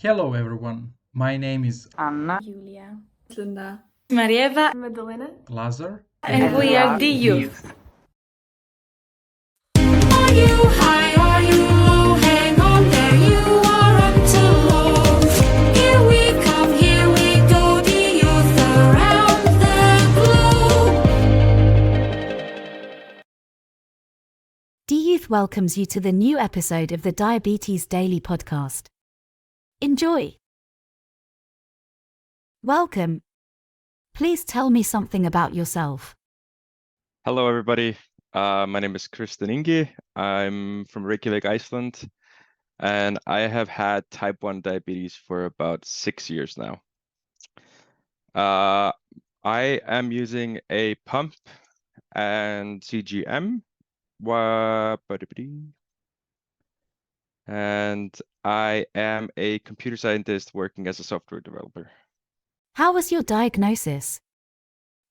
Hello everyone, my name is Anna, Julia, Linda, Marieva, Magdalena, Lazar, and we are DYouth. Are you high? Are you low? Hang on there, you aren't alone. Here we come, here we go, the youth around the globe. DYouth welcomes you to the new episode of the Diabetes Daily podcast. Enjoy! Welcome. Please tell me something about yourself. Hello, everybody. My name is Kristinn. I'm from Reykjavik, Iceland, and I have had type 1 diabetes for about 6 years now. I am using a pump and CGM, and I am a computer scientist working as a software developer. How was your diagnosis?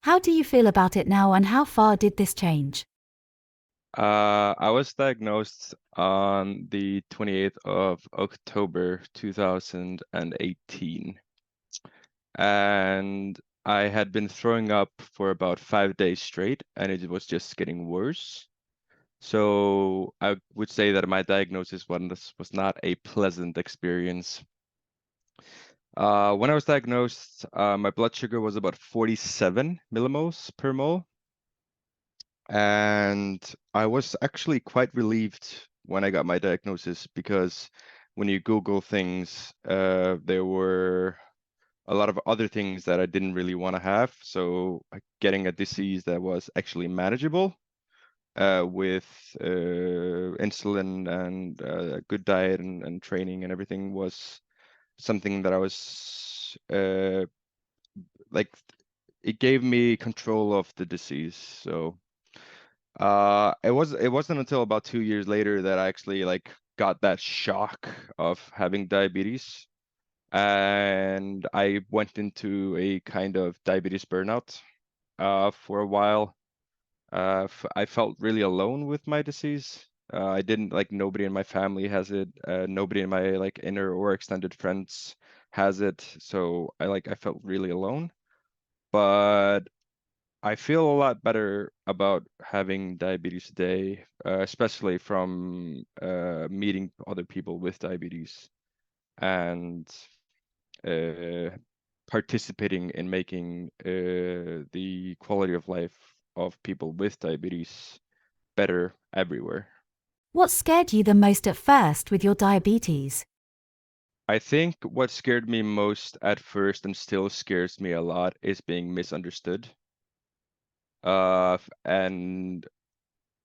How do you feel about it now, and how far did this change? I was diagnosed on the 28th of October 2018, and I had been throwing up for about 5 days straight, and it was just getting worse. So I would say that my diagnosis was not a pleasant experience. When I was diagnosed, my blood sugar was about 47 millimoles per mole. And I was actually quite relieved when I got my diagnosis, because when you Google things, there were a lot of other things that I didn't really want to have. So getting a disease that was actually manageable with insulin and good diet and training and everything was something that I was like, it gave me control of the disease. So it wasn't until about 2 years later that I actually got that shock of having diabetes, and I went into a kind of diabetes burnout for a while. I felt really alone with my disease. I didn't nobody in my family has it. Nobody in my inner or extended friends has it. So I felt really alone. But I feel a lot better about having diabetes today, especially from meeting other people with diabetes and participating in making the quality of life of people with diabetes better everywhere. What scared you the most at first with your diabetes? I think what scared me most at first and still scares me a lot is being misunderstood. And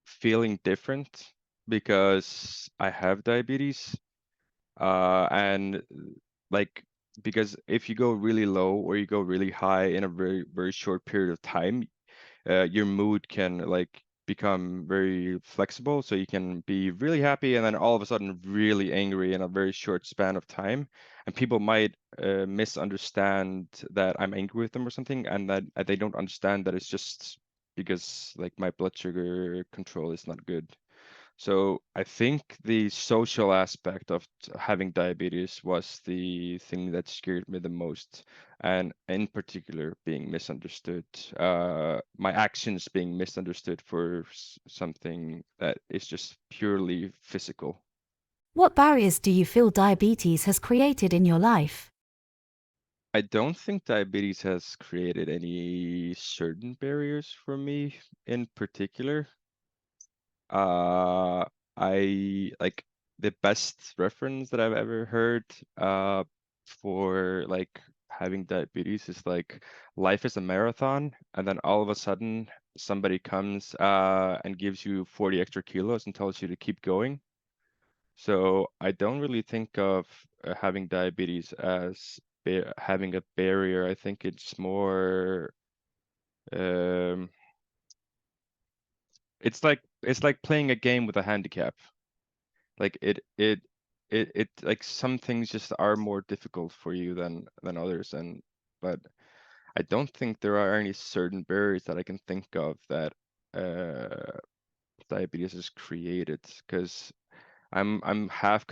feeling different because I have diabetes. And because if you go really low or you go really high in a very, very short period of time, your mood can become very flexible. So you can be really happy and then all of a sudden really angry in a very short span of time. And people might misunderstand that I'm angry with them or something, and that they don't understand that it's just because my blood sugar control is not good. So I think the social aspect of having diabetes was the thing that scared me the most, and in particular being misunderstood, my actions being misunderstood for something that is just purely physical. What barriers do you feel diabetes has created in your life? I don't think diabetes has created any certain barriers for me in particular. I the best reference that I've ever heard for having diabetes is life is a marathon, and then all of a sudden somebody comes and gives you 40 extra kilos and tells you to keep going. So I don't really think of having diabetes as having a barrier. I think it's more it's like playing a game with a handicap. It some things just are more difficult for you than others, but I don't think there are any certain barriers that I can think of that diabetes has created, because I'm half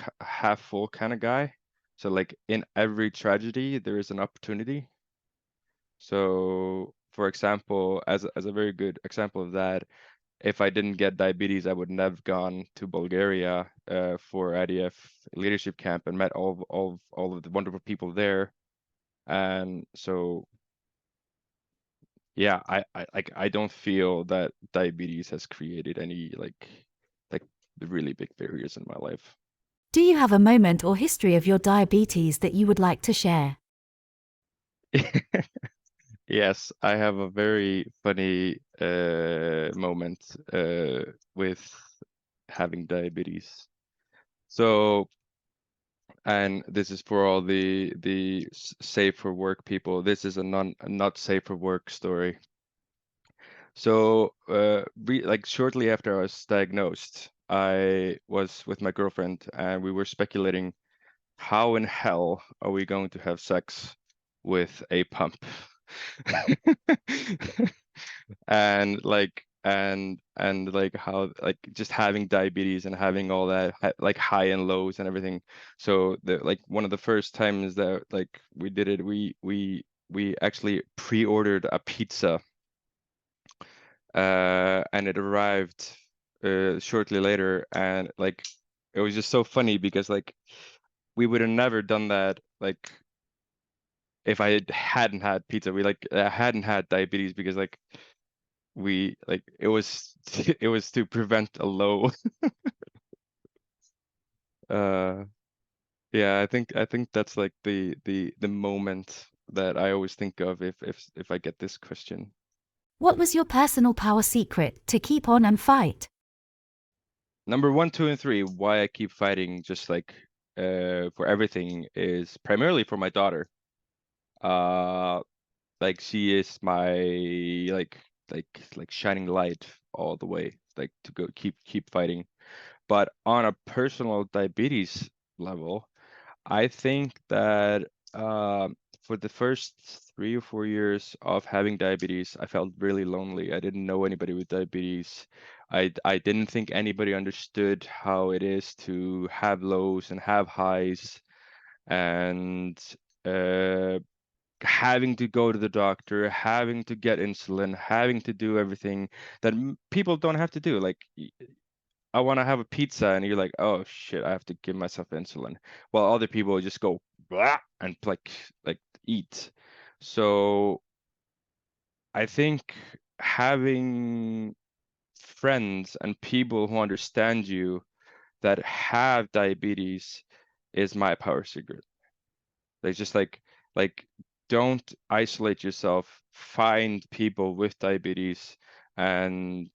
full kind of guy. So like in every tragedy, there is an opportunity. So for example, as a very good example of that, if I didn't get diabetes, I would never have gone to Bulgaria for IDF leadership camp and met all of the wonderful people there. And so yeah, I don't feel that diabetes has created any like really big barriers in my life. Do you have a moment or history of your diabetes that you would like to share? Yes, I have a very funny moment with having diabetes. So, and this is for all the safe for work people. This is a not safe for work story. So, like shortly after I was diagnosed, I was with my girlfriend and we were speculating, how in hell are we going to have sex with a pump? And like how like just having diabetes and having all that like high and lows and everything. So the like one of the first times that like we did it, we actually pre-ordered a pizza, and it arrived shortly later, and like it was just so funny because like we would have never done that like if I hadn't had pizza. We like hadn't had diabetes because like we like it was it was to prevent a low. uh yeah, I think that's like the moment that I always think of if I get this question. What was your personal power secret to keep on and fight? Number 1, 2, and 3, why I keep fighting just like for everything is primarily for my daughter. Uh like she is my like like like shining light all the way, like to go keep fighting. But on a personal diabetes level, I think that for the first 3 or 4 years of having diabetes, I felt really lonely. I didn't know anybody with diabetes. I didn't think anybody understood how it is to have lows and have highs, and uh, having to go to the doctor, having to get insulin, having to do everything that people don't have to do. Like I want to have a pizza, and you're like, oh shit, I have to give myself insulin. While other people just go "Blah," and like eat. So I think having friends and people who understand you that have diabetes is my power secret. They just like don't isolate yourself. Find people with diabetes and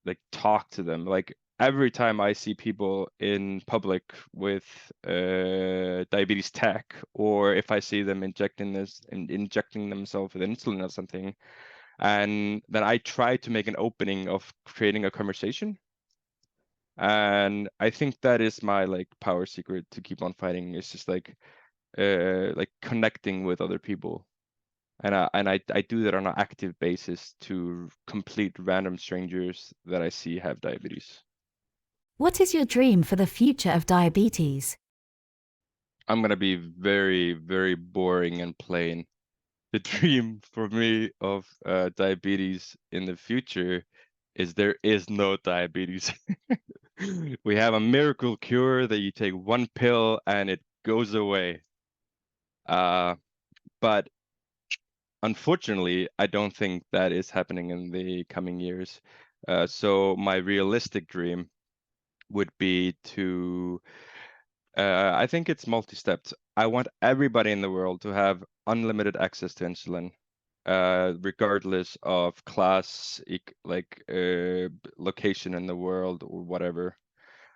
like talk to them. Like every time I see people in public with diabetes tech, or if I see them injecting themselves with insulin or something, and then I try to make an opening of creating a conversation. And I think that is my like power secret to keep on fighting. It's just like connecting with other people, and I do that on an active basis to complete random strangers that I see have diabetes. What is your dream for the future of diabetes? I'm gonna be very, very boring and plain. The dream for me of diabetes in the future is there is no diabetes. We have a miracle cure that you take one pill and it goes away. But unfortunately, I don't think that is happening in the coming years. So my realistic dream would be to, I think it's multi-stepped. I want everybody in the world to have unlimited access to insulin, regardless of class, location in the world or whatever.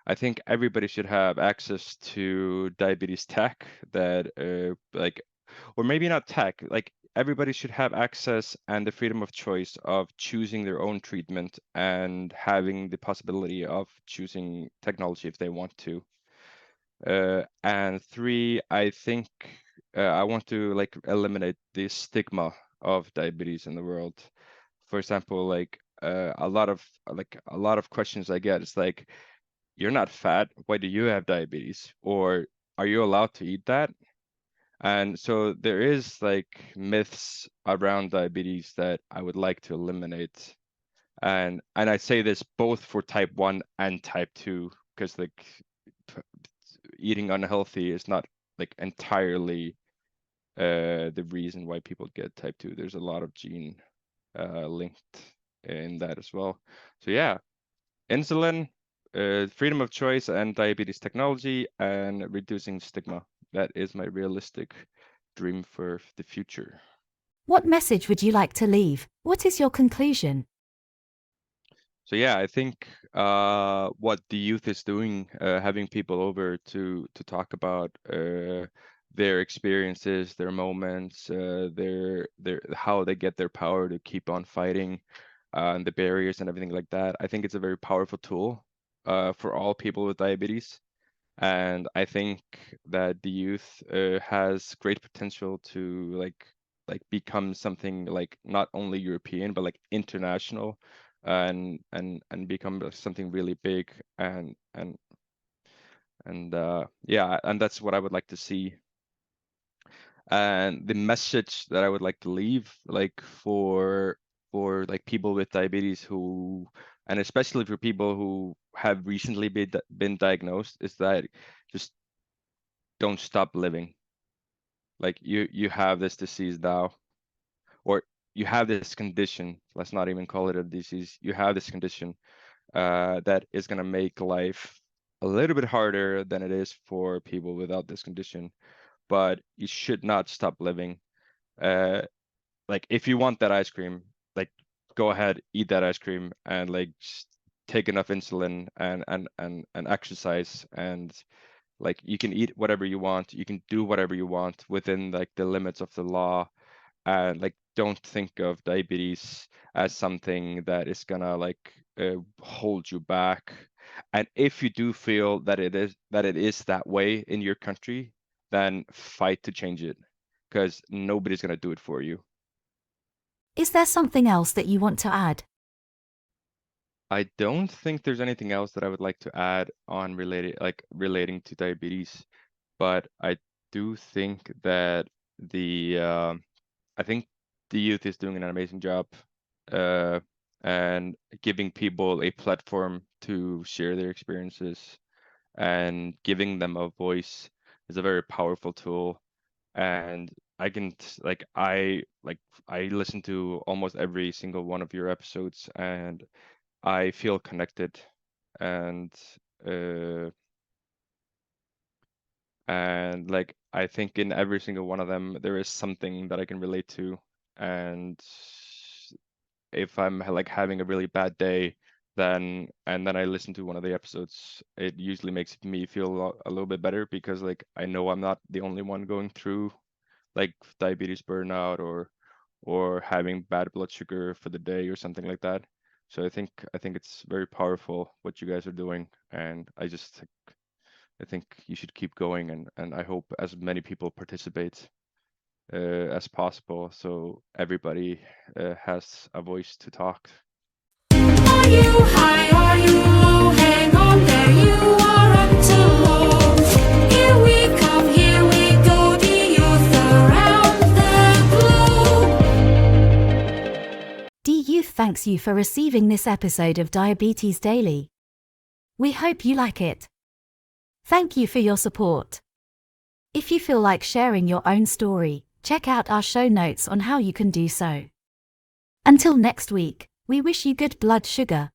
I think everybody should have access to diabetes tech that or maybe not tech, like everybody should have access and the freedom of choice of choosing their own treatment and having the possibility of choosing technology if they want to. And 3, I think I want to like eliminate the stigma of diabetes in the world. For example, like a lot of questions I get is like, you're not fat, why do you have diabetes? Or are you allowed to eat that? And so there is like myths around diabetes that I would like to eliminate. And I say this both for type 1 and type 2, because like eating unhealthy is not like entirely the reason why people get type 2. There's a lot of gene linked in that as well. So yeah, insulin, freedom of choice and diabetes technology, and reducing stigma. That is my realistic dream for the future. What message would you like to leave? What is your conclusion? So yeah, I think what DYouth is doing, having people over to talk about their experiences, their moments, their how they get their power to keep on fighting, and the barriers and everything like that. I think it's a very powerful tool for all people with diabetes. And I think that DYouth has great potential to like become something like not only European but like international, and become something really big, and yeah, and that's what I would like to see. And the message that I would like to leave, like for like people with diabetes who, and especially for people who have recently been diagnosed, is that just don't stop living. Like you have this disease now, or you have this condition. Let's not even call it a disease. You have this condition that is gonna make life a little bit harder than it is for people without this condition. But you should not stop living. Like if you want that ice cream, like go ahead, eat that ice cream, and like just take enough insulin and exercise, and like you can eat whatever you want, you can do whatever you want within like the limits of the law, and like don't think of diabetes as something that is gonna like hold you back. And if you do feel that it is that way in your country, then fight to change it, because nobody's gonna do it for you. Is there something else that you want to add? I don't think there's anything else that I would like to add on relating to diabetes, but I do think that I think DYouth is doing an amazing job, uh, and giving people a platform to share their experiences and giving them a voice is a very powerful tool. And I listen to almost every single one of your episodes, and I feel connected, and uh, like I think in every single one of them there is something that I can relate to. And if I'm like having a really bad day, then I listen to one of the episodes, it usually makes me feel a little bit better, because like I know I'm not the only one going through like diabetes burnout, or having bad blood sugar for the day or something like that. So I think it's very powerful what you guys are doing, and I think you should keep going, and I hope as many people participate as possible, so everybody has a voice to talk. Are you high? Are you low? Hang on there, you aren't alone. Here we come, here we go, the youth around the globe. DYouth thanks you for receiving this episode of Diabetes Daily. We hope you like it. Thank you for your support. If you feel like sharing your own story, check out our show notes on how you can do so. Until next week, we wish you good blood sugar.